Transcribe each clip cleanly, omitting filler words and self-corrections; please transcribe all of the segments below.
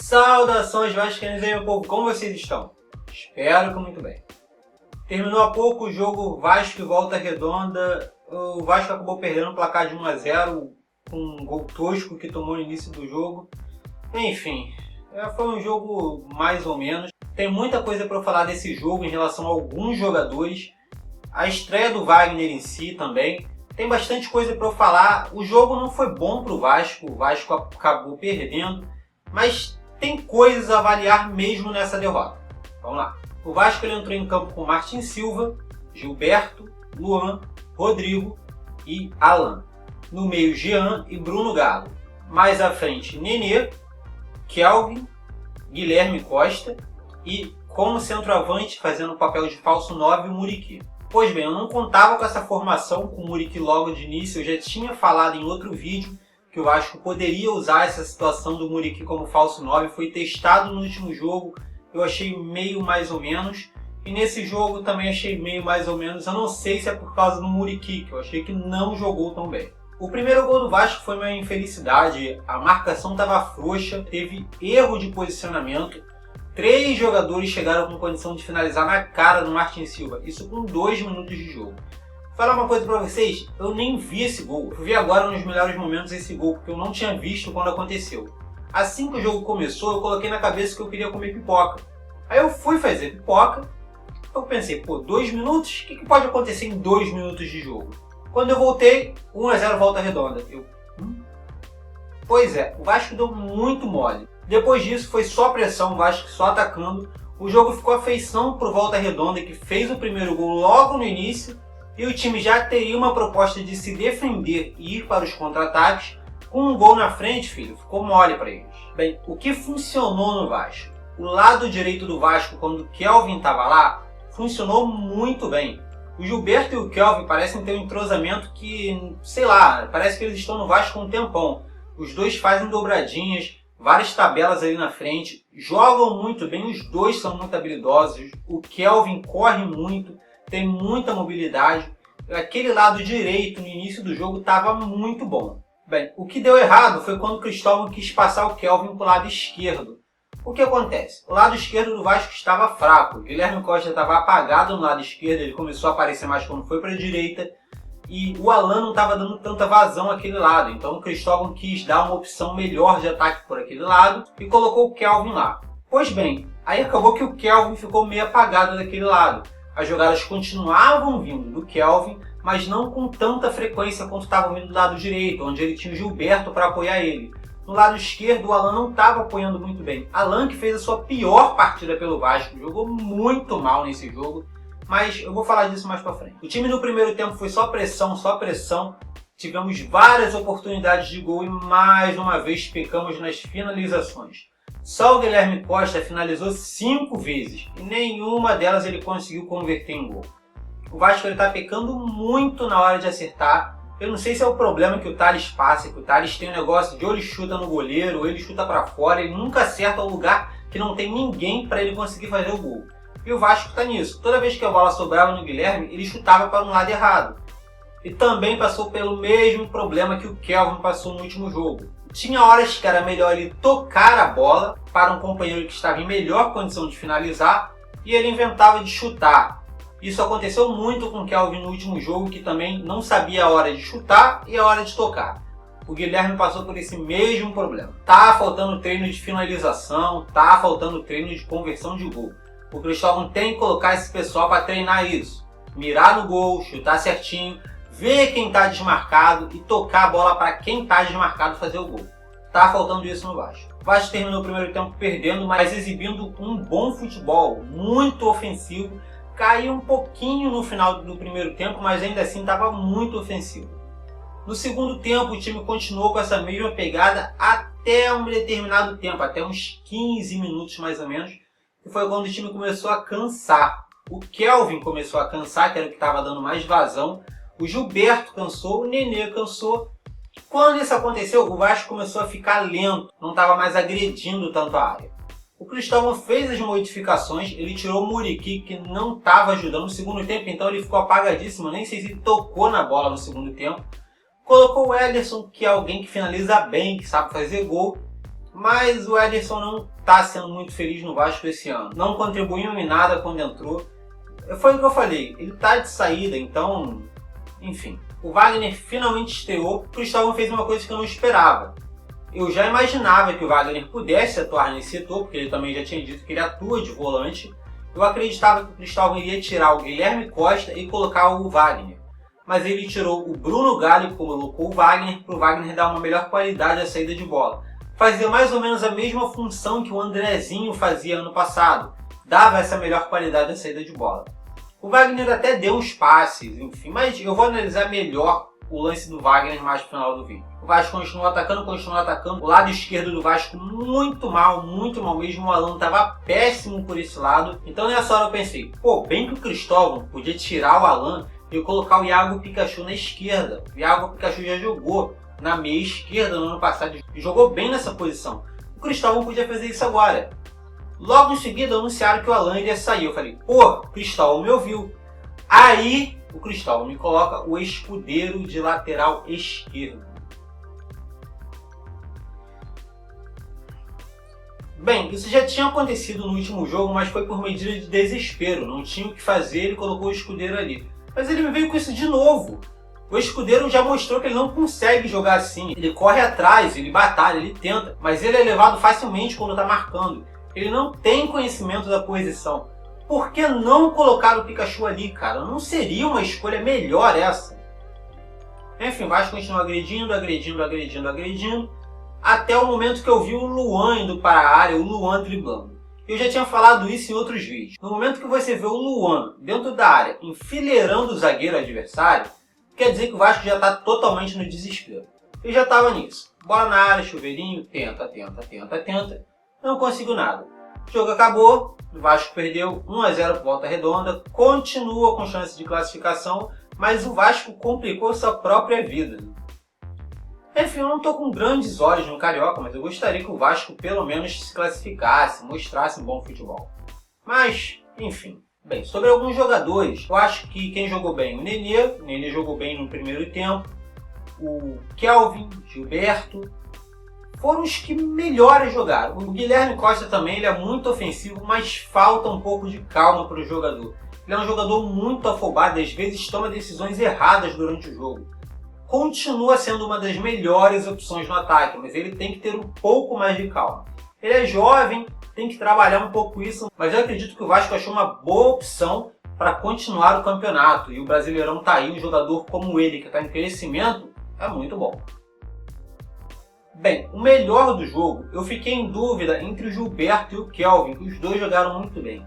Saudações vascaínos aí, meu povo, como vocês estão? Espero que muito bem. Terminou há pouco o jogo Vasco e Volta Redonda. O Vasco acabou perdendo o placar de 1-0 com um gol tosco que tomou no início do jogo. Enfim, foi um jogo mais ou menos. Tem muita coisa para falar desse jogo em relação a alguns jogadores. A estreia do Wagner em si também. Tem bastante coisa para falar. O jogo não foi bom para o Vasco acabou perdendo. Mas tem coisas a avaliar mesmo nessa derrota. Vamos lá. O Vasco ele entrou em campo com Martin Silva, Gilberto, Luan, Rodrigo e Alan. No meio, Jean e Bruno Galo. Mais à frente, Nenê, Kelvin, Guilherme Costa e, como centroavante, fazendo o papel de falso 9, o Muriqui. Pois bem, eu não contava com essa formação com o Muriqui logo de início. Eu já tinha falado em outro vídeo que o Vasco poderia usar essa situação do Muriqui como falso 9. Foi testado no último jogo, eu achei meio mais ou menos. E nesse jogo também achei meio mais ou menos. Eu não sei se é por causa do Muriqui, que eu achei que não jogou tão bem. O primeiro gol do Vasco foi uma infelicidade. A marcação estava frouxa, teve erro de posicionamento. 3 jogadores chegaram com condição de finalizar na cara do Martin Silva. Isso com 2 minutos de jogo. Vou falar uma coisa pra vocês, eu nem vi esse gol. Eu vi agora nos melhores momentos esse gol, porque eu não tinha visto quando aconteceu. Assim que o jogo começou, eu coloquei na cabeça que eu queria comer pipoca. Aí eu fui fazer pipoca, eu pensei, 2 minutos? O que pode acontecer em 2 minutos de jogo? Quando eu voltei, 1-0 Volta Redonda. Pois é, o Vasco deu muito mole. Depois disso foi só pressão, o Vasco só atacando. O jogo ficou a feição pro Volta Redonda, que fez o primeiro gol logo no início. E o time já teria uma proposta de se defender e ir para os contra-ataques. Com um gol na frente, filho, ficou mole para eles. Bem, o que funcionou no Vasco? O lado direito do Vasco, quando o Kelvin estava lá, funcionou muito bem. O Gilberto e o Kelvin parecem ter um entrosamento que, sei lá, parece que eles estão no Vasco há um tempão. Os dois fazem dobradinhas, várias tabelas ali na frente, jogam muito bem, os dois são muito habilidosos. O Kelvin corre muito, tem muita mobilidade. Aquele lado direito no início do jogo estava muito bom. Bem, o que deu errado foi quando o Cristóvão quis passar o Kelvin para o lado esquerdo. O que acontece? O lado esquerdo do Vasco estava fraco. O Guilherme Costa estava apagado no lado esquerdo, ele começou a aparecer mais quando foi para a direita. E o Alan não estava dando tanta vazão àquele lado. Então o Cristóvão quis dar uma opção melhor de ataque por aquele lado e colocou o Kelvin lá. Pois bem, aí acabou que o Kelvin ficou meio apagado daquele lado. As jogadas continuavam vindo do Kelvin, mas não com tanta frequência quanto estavam vindo do lado direito, onde ele tinha o Gilberto para apoiar ele. No lado esquerdo, o Alan não estava apoiando muito bem. Alan, que fez a sua pior partida pelo Vasco, jogou muito mal nesse jogo, mas eu vou falar disso mais para frente. O time no primeiro tempo foi só pressão, só pressão. Tivemos várias oportunidades de gol e mais uma vez pecamos nas finalizações. Só o Guilherme Costa finalizou 5 vezes e nenhuma delas ele conseguiu converter em gol. O Vasco está pecando muito na hora de acertar. Eu não sei se é o problema que o Thales passa, que o Thales tem um negócio de ou ele chuta no goleiro ou ele chuta para fora, ele nunca acerta o lugar que não tem ninguém para ele conseguir fazer o gol. E o Vasco está nisso. Toda vez que a bola sobrava no Guilherme, ele chutava para um lado errado. E também passou pelo mesmo problema que o Kelvin passou no último jogo. Tinha horas que era melhor ele tocar a bola para um companheiro que estava em melhor condição de finalizar e ele inventava de chutar. Isso aconteceu muito com o Kelvin no último jogo, que também não sabia a hora de chutar e a hora de tocar. O Guilherme passou por esse mesmo problema. Tá faltando treino de finalização, tá faltando treino de conversão de gol. O Cristóvão tem que colocar esse pessoal para treinar isso. Mirar no gol, chutar certinho, ver quem está desmarcado e tocar a bola para quem está desmarcado fazer o gol. Tá faltando isso no Vasco. O Vasco terminou o primeiro tempo perdendo, mas exibindo um bom futebol, muito ofensivo. Caiu um pouquinho no final do primeiro tempo, mas ainda assim estava muito ofensivo. No segundo tempo, o time continuou com essa mesma pegada até um determinado tempo, até uns 15 minutos mais ou menos, que foi quando o time começou a cansar. O Kelvin começou a cansar, que era o que estava dando mais vazão. O Gilberto cansou, o Nenê cansou. Quando isso aconteceu, o Vasco começou a ficar lento, não estava mais agredindo tanto a área. O Cristóvão fez as modificações, ele tirou o Muriqui, que não estava ajudando no segundo tempo, então ele ficou apagadíssimo, nem sei se ele tocou na bola no segundo tempo. Colocou o Ederson, que é alguém que finaliza bem, que sabe fazer gol, mas o Ederson não está sendo muito feliz no Vasco esse ano. Não contribuiu em nada quando entrou. Foi o que eu falei, ele está de saída, então, enfim. O Wagner finalmente estreou, o Cristóvão fez uma coisa que eu não esperava. Eu já imaginava que o Wagner pudesse atuar nesse setor, porque ele também já tinha dito que ele atua de volante. Eu acreditava que o Cristóvão iria tirar o Guilherme Costa e colocar o Wagner. Mas ele tirou o Bruno Galli e colocou o Wagner para o Wagner dar uma melhor qualidade à saída de bola. Fazia mais ou menos a mesma função que o Andrezinho fazia ano passado. Dava essa melhor qualidade à saída de bola. O Wagner até deu uns passes, enfim, mas eu vou analisar melhor o lance do Wagner mais no final do vídeo. O Vasco continuou atacando. O lado esquerdo do Vasco muito mal mesmo. O Alan estava péssimo por esse lado. Então nessa hora eu pensei, bem que o Cristóvão podia tirar o Alan e colocar o Iago Pikachu na esquerda. O Iago Pikachu já jogou na meia esquerda no ano passado e jogou bem nessa posição. O Cristóvão podia fazer isso agora. Logo em seguida anunciaram que o Alan iria sair. Eu falei, o Cristóvão me ouviu. Aí o Cristóvão me coloca o Escudeiro de lateral esquerdo. Bem, isso já tinha acontecido no último jogo, mas foi por medida de desespero. Não tinha o que fazer, ele colocou o Escudeiro ali. Mas ele me veio com isso de novo. O Escudeiro já mostrou que ele não consegue jogar assim. Ele corre atrás, ele batalha, ele tenta, mas ele é levado facilmente quando está marcando. Ele não tem conhecimento da posição. Por que não colocar o Pikachu ali, cara? Não seria uma escolha melhor essa? Enfim, o Vasco continua agredindo, até o momento que eu vi o Luan indo para a área, o Luan driblando. Eu já tinha falado isso em outros vídeos. No momento que você vê o Luan dentro da área, enfileirando o zagueiro adversário, quer dizer que o Vasco já está totalmente no desespero. Eu já estava nisso. Bola na área, chuveirinho, tenta. Não consigo nada. O jogo acabou, o Vasco perdeu 1-0 por Volta Redonda, continua com chance de classificação, mas o Vasco complicou sua própria vida. Enfim, eu não estou com grandes olhos no Carioca, mas eu gostaria que o Vasco pelo menos se classificasse, mostrasse um bom futebol. Mas, enfim. Bem, sobre alguns jogadores, eu acho que quem jogou bem, o Nenê jogou bem no primeiro tempo, o Kelvin, Gilberto, foram os que melhor jogaram. O Guilherme Costa também, ele é muito ofensivo, mas falta um pouco de calma para o jogador. Ele é um jogador muito afobado e às vezes toma decisões erradas durante o jogo. Continua sendo uma das melhores opções no ataque, mas ele tem que ter um pouco mais de calma. Ele é jovem, tem que trabalhar um pouco isso, mas eu acredito que o Vasco achou uma boa opção para continuar o campeonato. E o Brasileirão está aí, um jogador como ele, que está em crescimento, é muito bom. Bem, o melhor do jogo, eu fiquei em dúvida entre o Gilberto e o Kelvin, que os dois jogaram muito bem.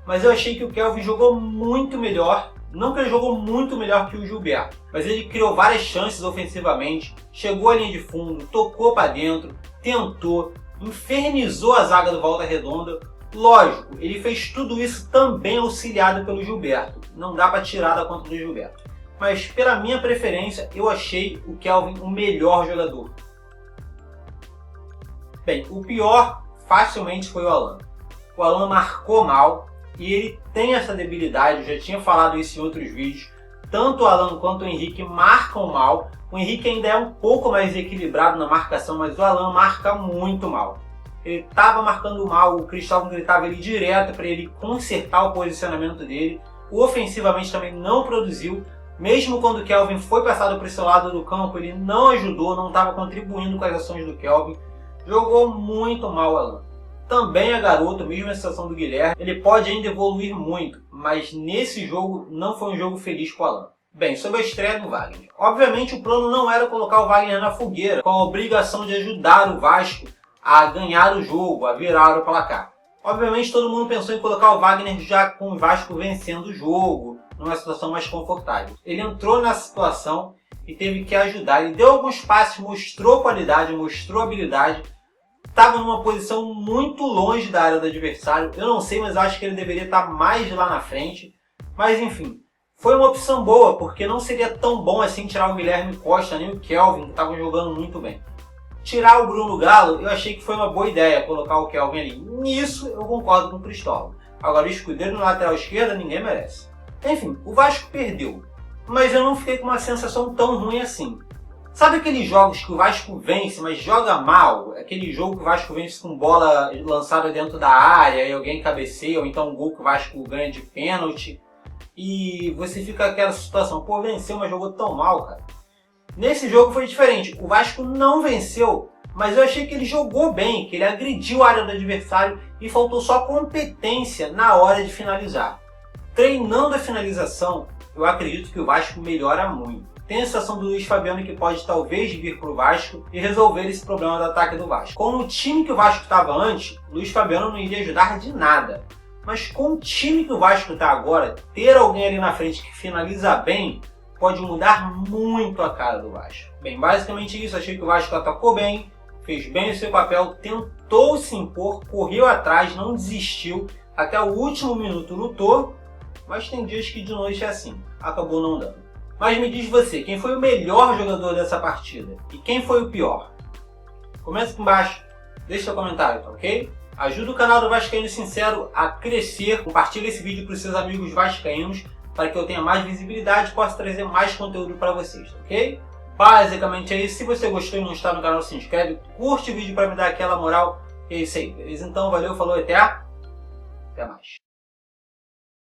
Mas eu achei que o Kelvin jogou muito melhor, não que ele jogou muito melhor que o Gilberto, mas ele criou várias chances ofensivamente, chegou à linha de fundo, tocou para dentro, tentou, infernizou a zaga do Volta Redonda. Lógico, ele fez tudo isso também auxiliado pelo Gilberto, não dá para tirar da conta do Gilberto. Mas pela minha preferência, eu achei o Kelvin o melhor jogador. Bem, o pior facilmente foi o Alan. O Alan marcou mal e ele tem essa debilidade, eu já tinha falado isso em outros vídeos. Tanto o Alan quanto o Henrique marcam mal. O Henrique ainda é um pouco mais equilibrado na marcação, mas o Alan marca muito mal. Ele estava marcando mal, o Cristóvão gritava ele direto para ele consertar o posicionamento dele. O ofensivamente também não produziu. Mesmo quando o Kelvin foi passado para esse lado do campo, ele não ajudou, não estava contribuindo com as ações do Kelvin. Jogou muito mal o Alan. Também é garoto, mesmo a situação do Guilherme, ele pode ainda evoluir muito, mas nesse jogo não foi um jogo feliz para o Alan. Bem, sobre a estreia do Wagner. Obviamente o plano não era colocar o Wagner na fogueira, com a obrigação de ajudar o Vasco a ganhar o jogo, a virar o placar. Obviamente todo mundo pensou em colocar o Wagner já com o Vasco vencendo o jogo, numa situação mais confortável. Ele entrou nessa situação e teve que ajudar. Ele deu alguns passes, mostrou qualidade, mostrou habilidade. Estava numa posição muito longe da área do adversário. Eu não sei, mas acho que ele deveria estar mais lá na frente. Mas enfim, foi uma opção boa, porque não seria tão bom assim tirar o Guilherme Costa nem o Kelvin, que estavam jogando muito bem. Tirar o Bruno Gallo, eu achei que foi uma boa ideia colocar o Kelvin ali. Nisso eu concordo com o Cristóvão. Agora o Escudeiro na lateral esquerda ninguém merece. Enfim, o Vasco perdeu, mas eu não fiquei com uma sensação tão ruim assim. Sabe aqueles jogos que o Vasco vence, mas joga mal? Aquele jogo que o Vasco vence com bola lançada dentro da área e alguém cabeceia, ou então um gol que o Vasco ganha de pênalti. E você fica naquela situação, pô, venceu, mas jogou tão mal, cara. Nesse jogo foi diferente. O Vasco não venceu, mas eu achei que ele jogou bem, que ele agrediu a área do adversário e faltou só competência na hora de finalizar. Treinando a finalização, eu acredito que o Vasco melhora muito. Tem a situação do Luiz Fabiano que pode talvez vir para o Vasco e resolver esse problema do ataque do Vasco. Com o time que o Vasco estava antes, o Luiz Fabiano não iria ajudar de nada. Mas com o time que o Vasco está agora, ter alguém ali na frente que finaliza bem pode mudar muito a cara do Vasco. Bem, basicamente isso. Achei que o Vasco atacou bem, fez bem o seu papel, tentou se impor, correu atrás, não desistiu, até o último minuto lutou, mas tem dias que de noite é assim, acabou não dando. Mas me diz você, quem foi o melhor jogador dessa partida? E quem foi o pior? Comenta aqui embaixo, deixa seu comentário, tá ok? Ajuda o canal do Vascaíno Sincero a crescer, compartilha esse vídeo para os seus amigos vascaínos, para que eu tenha mais visibilidade e possa trazer mais conteúdo para vocês, tá ok? Basicamente é isso. Se você gostou e não está no canal, se inscreve, curte o vídeo para me dar aquela moral. É isso aí, beleza? Então, valeu, falou, até mais.